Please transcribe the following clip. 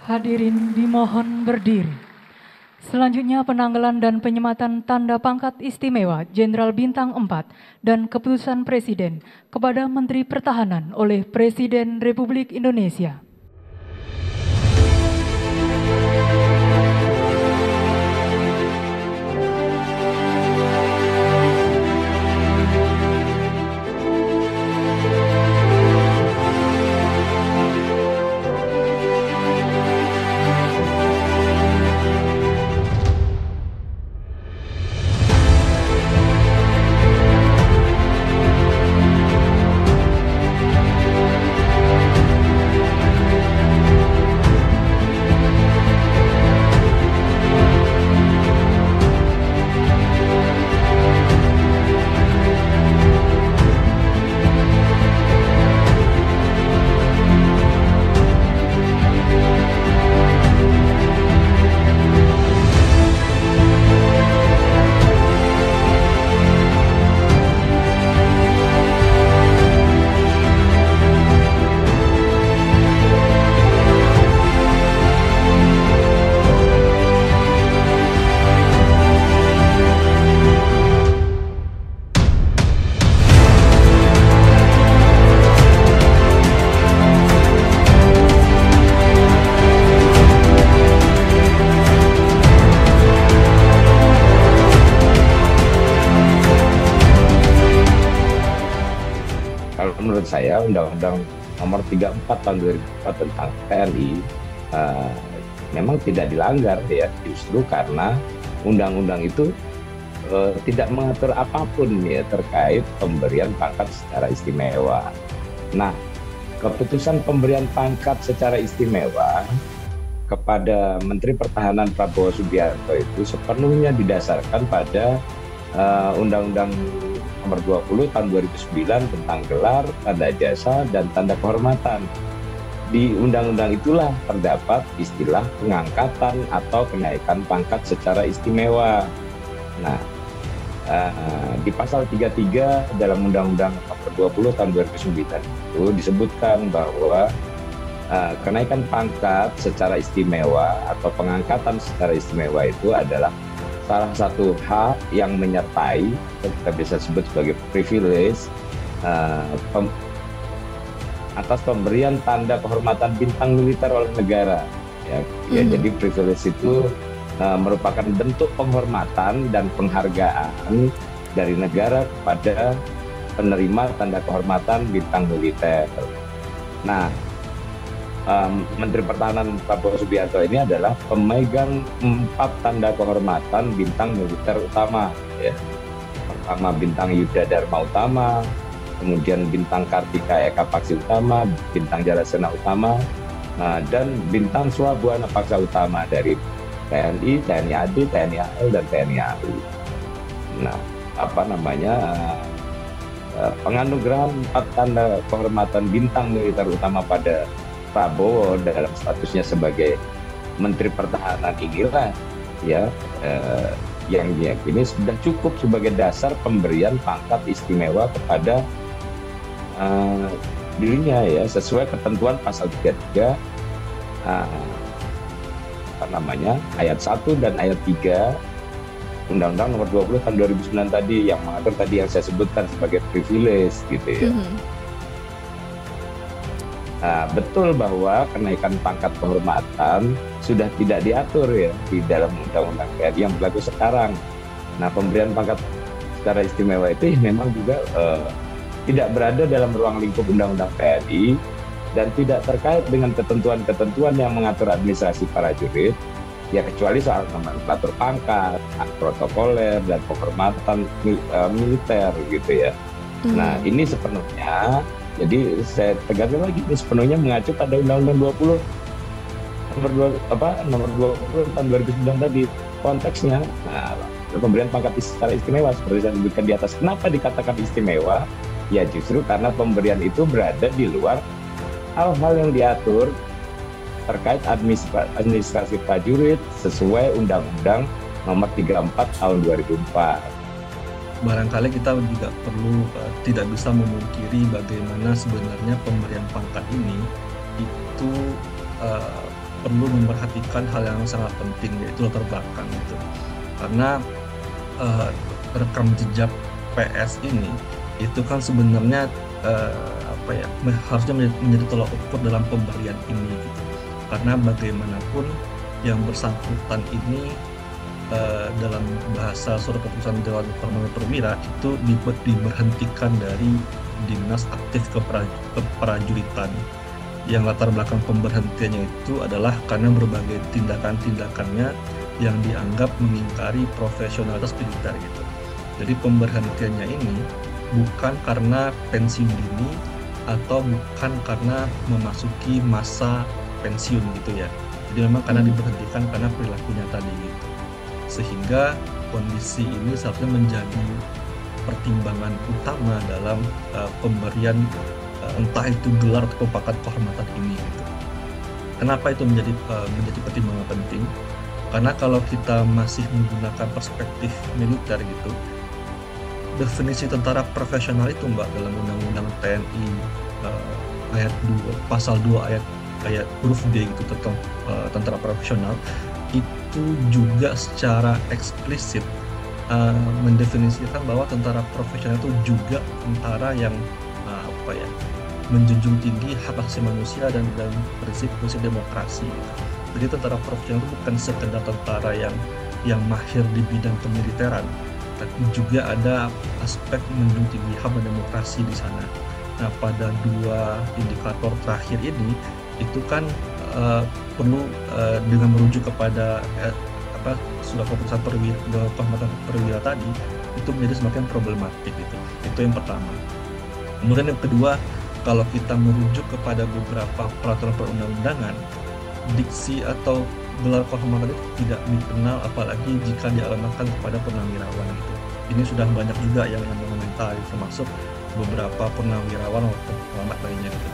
Hadirin dimohon berdiri. Selanjutnya penanggalan dan penyematan tanda pangkat istimewa Jenderal Bintang 4 dan keputusan Presiden kepada Menteri Pertahanan oleh Presiden Republik Indonesia. Menurut saya Undang-Undang Nomor 34 Tahun 2004 tentang TNI memang tidak dilanggar ya, justru karena undang-undang itu tidak mengatur apapun ya terkait pemberian pangkat secara istimewa. Nah, keputusan pemberian pangkat secara istimewa kepada Menteri Pertahanan Prabowo Subianto itu sepenuhnya didasarkan pada Undang-Undang Nomor 20 Tahun 2009 tentang gelar, tanda jasa, dan tanda kehormatan. Di undang-undang itulah terdapat istilah pengangkatan atau kenaikan pangkat secara istimewa. Nah, di pasal 33 dalam Undang-Undang Nomor 20 Tahun 2009 itu disebutkan bahwa kenaikan pangkat secara istimewa atau pengangkatan secara istimewa itu adalah salah satu hak yang menyertai, kita bisa sebut sebagai privilege, atas pemberian tanda kehormatan bintang militer oleh negara. Jadi privilege itu merupakan bentuk penghormatan dan penghargaan dari negara kepada penerima tanda kehormatan bintang militer. Nah, Menteri Pertahanan Prabowo Subianto ini adalah pemegang 4 tanda kehormatan bintang militer utama. Ya. Pertama bintang Yuda Dharma Utama, kemudian bintang Kartika Eka Paksi Utama, bintang Jarasena Utama, dan bintang Swabuana Paksa Utama dari TNI, TNI AD, TNI AL, dan TNI AU. Nah, penganugerahan 4 tanda kehormatan bintang militer utama pada Prabowo dalam statusnya sebagai Menteri Pertahanan inilah ya yang diyakini sudah cukup sebagai dasar pemberian pangkat istimewa kepada dirinya ya, sesuai ketentuan pasal 33 ayat 1 dan ayat 3 Undang-Undang Nomor 20 Tahun 2009 tadi yang mengatur tadi yang saya sebutkan sebagai privilege gitu ya. Betul bahwa kenaikan pangkat kehormatan sudah tidak diatur ya di dalam Undang-Undang TNI yang berlaku sekarang. Nah, pemberian pangkat secara istimewa itu memang juga tidak berada dalam ruang lingkup Undang-Undang TNI dan tidak terkait dengan ketentuan-ketentuan yang mengatur administrasi prajurit, ya kecuali soal nomenklatur pangkat, hak protokoler, dan penghormatan militer gitu ya. Nah, ini sepenuhnya, jadi saya tegaskan lagi, ini sepenuhnya mengacu pada Undang-Undang 20 Nomor 20 Tahun 2009 tadi konteksnya. Nah, pemberian pangkat secara istimewa seperti saya sebutkan di atas. Kenapa dikatakan istimewa? Ya justru karena pemberian itu berada di luar hal-hal yang diatur terkait administrasi prajurit sesuai Undang-Undang Nomor 34 Tahun 2004. Barangkali kita juga perlu tidak bisa memungkiri bagaimana sebenarnya pemberian pangkat ini itu perlu memperhatikan hal yang sangat penting, yaitu latar belakang gitu. Karena rekam jejak PS ini itu kan sebenarnya harusnya menjadi tolak ukur dalam pemberian ini gitu. Karena bagaimanapun yang bersangkutan ini dalam bahasa surat keputusan Dewan Kehormatan Perwira itu diberhentikan dari dinas aktif keprajuritan, yang latar belakang pemberhentiannya itu adalah karena berbagai tindakan-tindakannya yang dianggap mengingkari profesionalitas militer gitu. Jadi pemberhentiannya ini bukan karena pensiun dini atau bukan karena memasuki masa pensiun gitu ya. Jadi memang karena diberhentikan karena perilakunya tadi gitu. Sehingga kondisi ini seharusnya menjadi pertimbangan utama dalam pemberian entah itu gelar atau pangkat kehormatan ini gitu. Kenapa itu menjadi pertimbangan penting? Karena kalau kita masih menggunakan perspektif militer gitu, definisi tentara profesional itu Mbak dalam Undang-Undang TNI ayat 2 pasal 2 ayat huruf D gitu tentang tentara profesional itu juga secara eksplisit mendefinisikan bahwa tentara profesional itu juga tentara yang menjunjung tinggi hak asasi manusia dan prinsip-prinsip demokrasi. Jadi tentara profesional itu bukan sekedar tentara yang mahir di bidang kemiliteran, tapi juga ada aspek menjunjung tinggi hak dan demokrasi di sana. Nah, pada dua indikator terakhir ini itu kan perlu dengan merujuk kepada surat keputusan kehormatan perwira tadi itu menjadi semakin problematik gitu. Itu yang pertama. Kemudian yang kedua, kalau kita merujuk kepada beberapa peraturan perundang-undangan, diksi atau gelar kehormatan itu tidak dikenal apalagi jika dialamatkan kepada purnawirawan gitu. Ini sudah banyak juga yang mengomentari, termasuk beberapa purnawirawan atau pengamat lainnya gitu.